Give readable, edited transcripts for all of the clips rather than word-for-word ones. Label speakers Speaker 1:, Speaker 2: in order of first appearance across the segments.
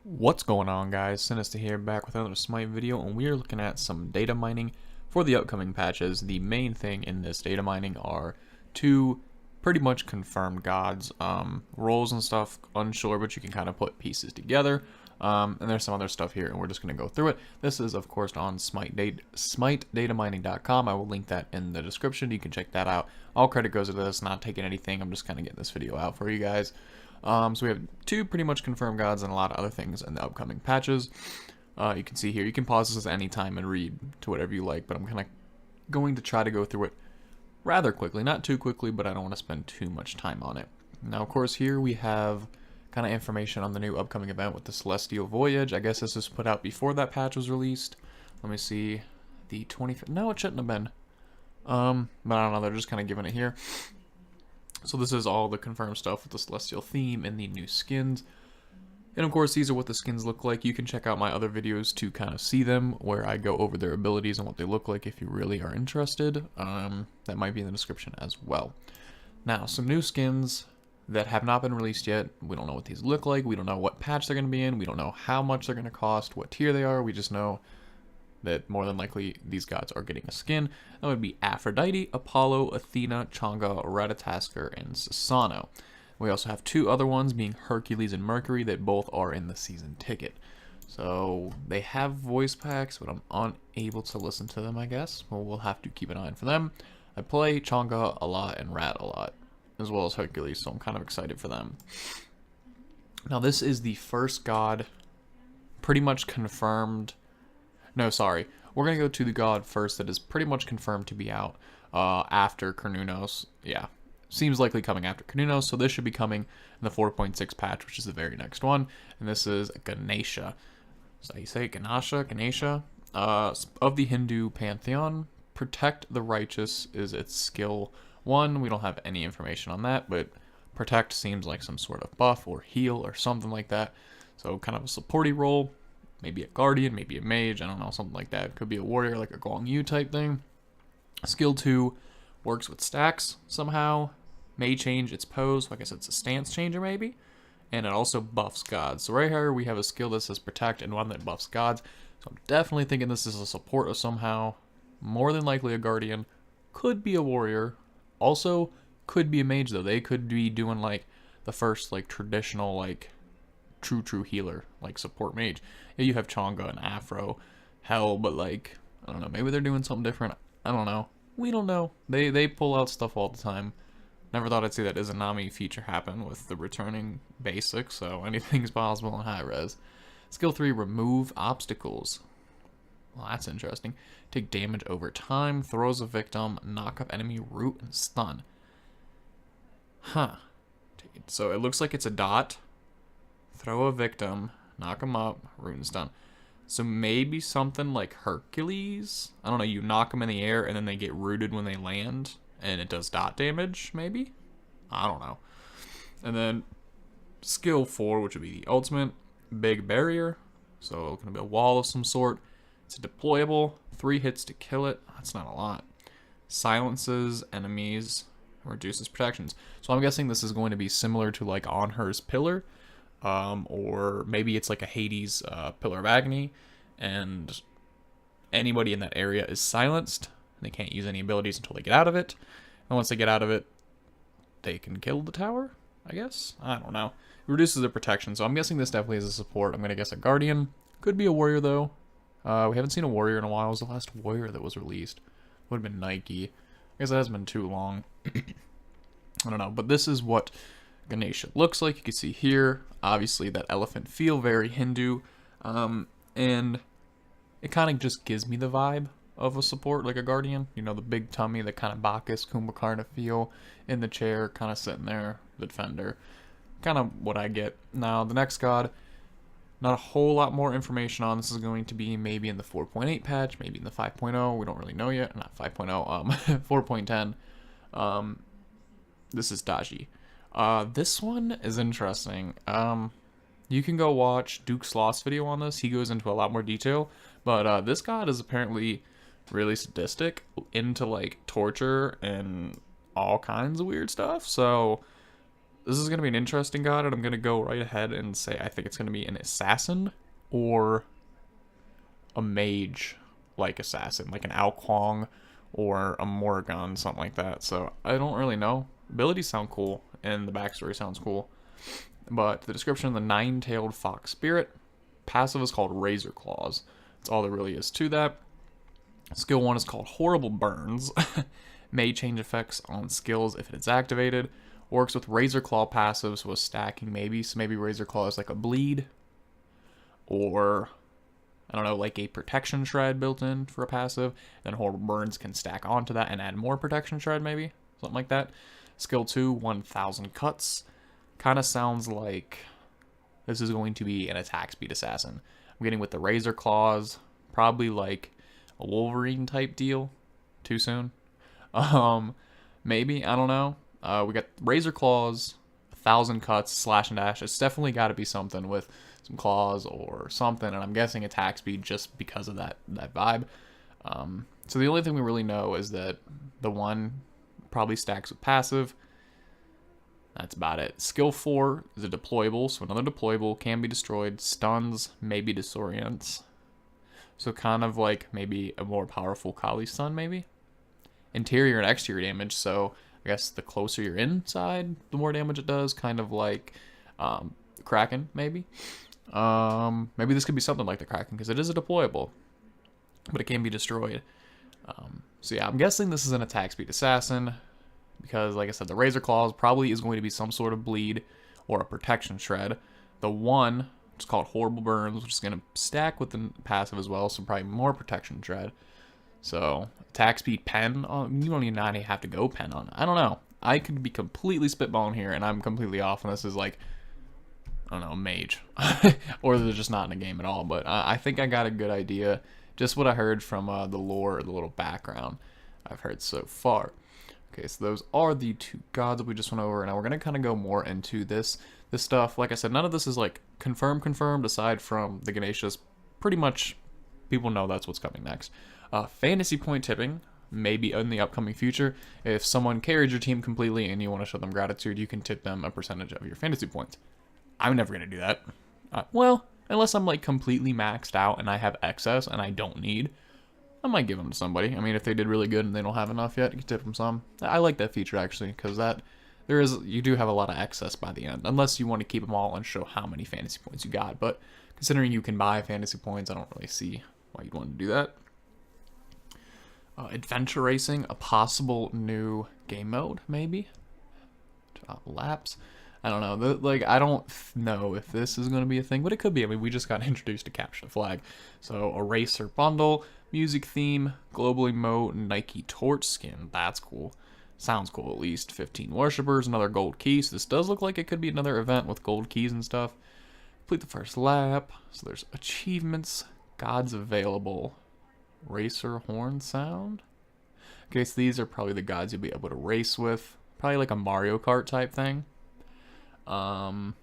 Speaker 1: What's going on, guys? Sinister here, back with another Smite video, and we are looking at some data mining for the upcoming patches. The main thing in this data mining are two pretty much confirmed gods. Roles and stuff, unsure, but you can kind of put pieces together. And there's some other stuff here, and we're just going to go through it. This is, of course, on SmiteDatamining.com. I will link that in the description. You can check that out. All credit goes to this, not taking anything. I'm just kind of getting this video out for you guys. So we have two pretty much confirmed gods and a lot of other things in the upcoming patches. You can see here, you can pause this at any time and read to whatever you like, but I'm kind of going to try to go through it rather quickly. Not too quickly, but I don't want to spend too much time on it. Now, of course, here we have kind of information on the new upcoming event with the Celestial Voyage. I guess this was put out before that patch was released. Let me see. The 25th. No, it shouldn't have been. But I don't know. They're just kind of giving it here. So this is all the confirmed stuff with the Celestial theme and the new skins. And of course, these are what the skins look like. You can check out my other videos to kind of see them, where I go over their abilities and what they look like if you really are interested. That might be in the description as well. Now, some new skins that have not been released yet. We don't know what these look like. We don't know what patch they're going to be in. We don't know how much they're going to cost, what tier they are. We just know that more than likely these gods are getting a skin. That would be Aphrodite, Apollo, Athena, Chang'e, Ratatoskr, and Susano. We also have two other ones, being Hercules and Mercury, that both are in the season ticket. So they have voice packs, but I'm unable to listen to them, I guess. Well, we'll have to keep an eye on for them. I play Chang'e a lot and Rat a lot, as well as Hercules, so I'm kind of excited for them. Now, this is the first god pretty much confirmed. No, sorry. We're going to go to the god first that is pretty much confirmed to be out after Carnunos. Yeah, seems likely coming after Carnunos, so this should be coming in the 4.6 patch, which is the very next one. And this is Ganesha. Is that how you say it? Ganesha? Of the Hindu pantheon. Protect the Righteous is its skill 1. We don't have any information on that, but Protect seems like some sort of buff or heal or something like that. So kind of a supporty role. Maybe a guardian, maybe a mage, I don't know, something like that. Could be a warrior, like a Guang Yu type thing. Skill 2 works with stacks somehow. May change its pose, so I guess it's a stance changer maybe. And it also buffs gods. So right here we have a skill that says protect and one that buffs gods. So I'm definitely thinking this is a support of somehow. More than likely a guardian. Could be a warrior. Also could be a mage though. They could be doing like the first like traditional like true healer, like support mage. Yeah, you have Chang'e and Afro, hell, but like, I don't know, maybe they're doing something different. I don't know. We don't know. They pull out stuff all the time. Never thought I'd see that Izanami feature happen with the returning basics, so anything's possible in high res. Skill 3, remove obstacles. Well, that's interesting. Take damage over time, throws a victim, knock up enemy, root, and stun. Huh. So it looks like it's a dot. Throw a victim, knock them up, root and stun. So maybe something like Hercules? I don't know, you knock them in the air and then they get rooted when they land and it does dot damage, maybe? I don't know. And then skill 4, which would be the ultimate, big barrier. So it's going to be a wall of some sort. It's deployable, 3 hits to kill it. That's not a lot. Silences enemies, reduces protections. So I'm guessing this is going to be similar to like Anhur's Pillar. Or maybe it's like a Hades Pillar of Agony, and anybody in that area is silenced. They can't use any abilities until they get out of it. And once they get out of it, they can kill the tower, I guess? I don't know. It reduces their protection, so I'm guessing this definitely is a support. I'm going to guess a Guardian. Could be a Warrior, though. We haven't seen a Warrior in a while. It was the last Warrior that was released. Would have been Nike. I guess it hasn't been too long. I don't know, but this is what Ganesha looks like. You can see here, obviously that elephant feel very Hindu, and it kind of just gives me the vibe of a support, like a guardian, you know, the big tummy, the kind of Bacchus Kumbhakarna feel in the chair, kind of sitting there, the defender, kind of what I get. Now the next god, not a whole lot more information on. This is going to be maybe in the 4.8 patch, maybe in the 5.0, we don't really know yet. Not 5.0, 4.10. This is Daji. This one is interesting. You can go watch Duke's Lost video on this. He goes into a lot more detail. But this god is apparently really sadistic, into like torture and all kinds of weird stuff. So This is going to be an interesting god, and I'm going to go right ahead and say I think it's going to be an assassin or a mage-like assassin, like an Ao Kuang or a Morrigan, something like that. So I don't really know. Abilities sound cool, and the backstory sounds cool. But the description of the nine-tailed fox spirit, passive is called Razor Claws. That's all there really is to that. Skill 1 is called Horrible Burns. May change effects on skills if it's activated. Works with Razor Claw passive, so a stacking maybe. So maybe Razor Claw is like a bleed. Or, I don't know, like a protection shred built in for a passive. Then Horrible Burns can stack onto that and add more protection shred maybe. Something like that. Skill 2, 1000 cuts. Kind of sounds like this is going to be an attack speed assassin. I'm getting with the Razor Claws. Probably like a Wolverine type deal. Too soon. Maybe, I don't know. We got Razor Claws, 1000 cuts, slash and dash. It's definitely got to be something with some claws or something, and I'm guessing attack speed just because of that vibe. So the only thing we really know is that the one probably stacks with passive. That's about it. Skill 4 is a deployable, so another deployable can be destroyed. Stuns, maybe disorients. So kind of like maybe a more powerful Kali stun, maybe? Interior and exterior damage, so I guess the closer you're inside, the more damage it does. Kind of like Kraken, maybe? Maybe this could be something like the Kraken, because it is a deployable, but it can be destroyed. So yeah, I'm guessing this is an attack speed assassin, because like I said, the Razor Claws probably is going to be some sort of bleed or a protection shred. The one, which is called Horrible Burns, which is going to stack with the passive as well, so probably more protection shred. So attack speed pen, you don't even have to go pen on. I don't know. I could be completely spitballing here, and I'm completely off, and this is like, I don't know, mage. Or they're just not in a game at all, but I think I got a good idea. Just what I heard from the lore, the little background I've heard so far. Okay, so those are the two gods that we just went over. Now we're going to kind of go more into this stuff. Like I said, none of this is like confirmed aside from the Ganeshas. Pretty much people know that's what's coming next. Fantasy point tipping, maybe in the upcoming future. If someone carried your team completely and you want to show them gratitude, you can tip them a percentage of your fantasy points. I'm never going to do that. Well, unless I'm like completely maxed out and I have excess and I don't need, I might give them to somebody. I mean, if they did really good and they don't have enough yet, you can tip them some. I like that feature actually, because you do have a lot of excess by the end, unless you want to keep them all and show how many fantasy points you got. But considering you can buy fantasy points, I don't really see why you'd want to do that. Adventure racing, a possible new game mode, maybe. Laps. I don't know. I don't know if this is going to be a thing, but it could be. I mean, we just got introduced to Capture the Flag. So, a racer bundle, music theme, global emote, Nike torch skin. That's cool. Sounds cool, at least. 15 worshippers, another gold key. So, this does look like it could be another event with gold keys and stuff. Complete the first lap. So, there's achievements, gods available, racer horn sound. Okay, so these are probably the gods you'll be able to race with. Probably like a Mario Kart type thing. And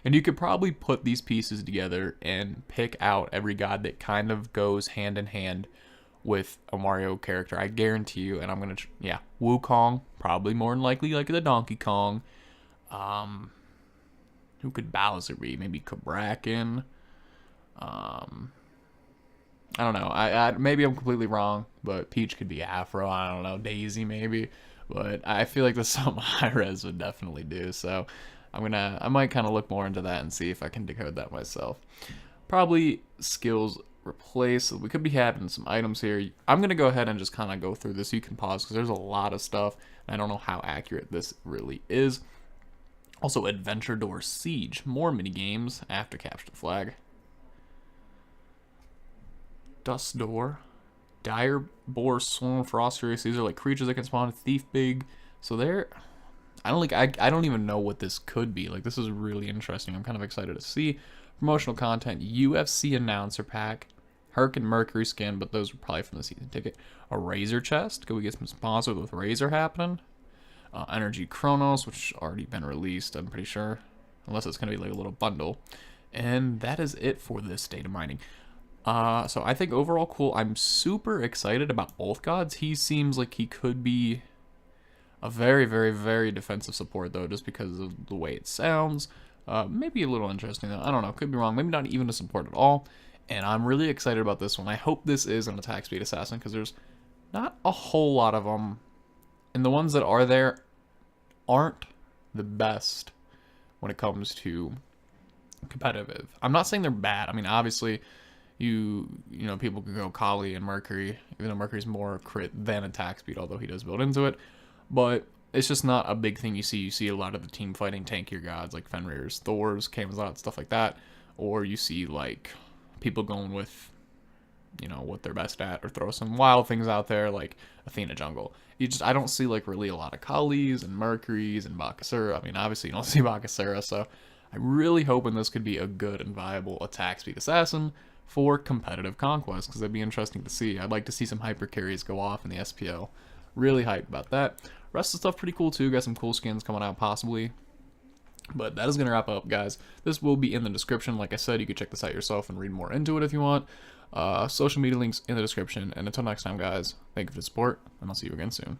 Speaker 1: you could probably put these pieces together and pick out every god that kind of goes hand in hand with a Mario character. I guarantee you. And I'm gonna, Wukong, probably more than likely like the Donkey Kong. Who could Bowser be? Maybe Cabrakan. I don't know. Maybe I'm completely wrong, but Peach could be Afro. I don't know. Daisy maybe. But I feel like the something high-res would definitely do. So I might kind of look more into that and see if I can decode that myself. Probably skills replace. We could be having some items here. I'm going to go ahead and just kind of go through this. You can pause because there's a lot of stuff. I don't know how accurate this really is. Also, Adventure Door Siege. More minigames after Capture the Flag. Dust Door. Dire Boar, Swarm, Frost Furious. These are like creatures that can spawn. Thief Big. So they're... I don't even know what this could be. Like, this is really interesting. I'm kind of excited to see. Promotional content. UFC Announcer Pack. Herc and Mercury skin, but those are probably from the season ticket. A Razor Chest. Could we get some sponsors with Razor happening? Energy Chronos, which already been released, I'm pretty sure. Unless it's going to be like a little bundle. And that is it for this data mining. So I think overall cool. I'm super excited about both gods. He seems like he could be a very, very, very defensive support, though, just because of the way it sounds. Maybe a little interesting, though. I don't know. Could be wrong. Maybe not even a support at all. And I'm really excited about this one. I hope this is an attack speed assassin, because there's not a whole lot of them. And the ones that are there aren't the best when it comes to competitive. I'm not saying they're bad. I mean, obviously, you know, people can go Kali and Mercury, even though Mercury's more crit than attack speed, although he does build into it. But it's just not a big thing you see. You see a lot of the team fighting tankier gods like Fenrir's, Thor's, Camelot, stuff like that. Or you see, like, people going with, you know, what they're best at, or throw some wild things out there like Athena jungle. I don't see, like, really a lot of Kalis and Mercuries and Bakasura. I mean, obviously you don't see Bakasura, so I'm really hoping this could be a good and viable attack speed assassin for competitive conquest, because that'd be interesting to see. I'd like to see some hyper carries go off in the SPL. Really hyped about that. Rest of the stuff pretty cool too. Got some cool skins coming out possibly. But that is going to wrap up, guys. This will be in the description. Like I said, you can check this out yourself and read more into it if you want. Social media links in the description. And until next time, guys, thank you for the support, and I'll see you again soon.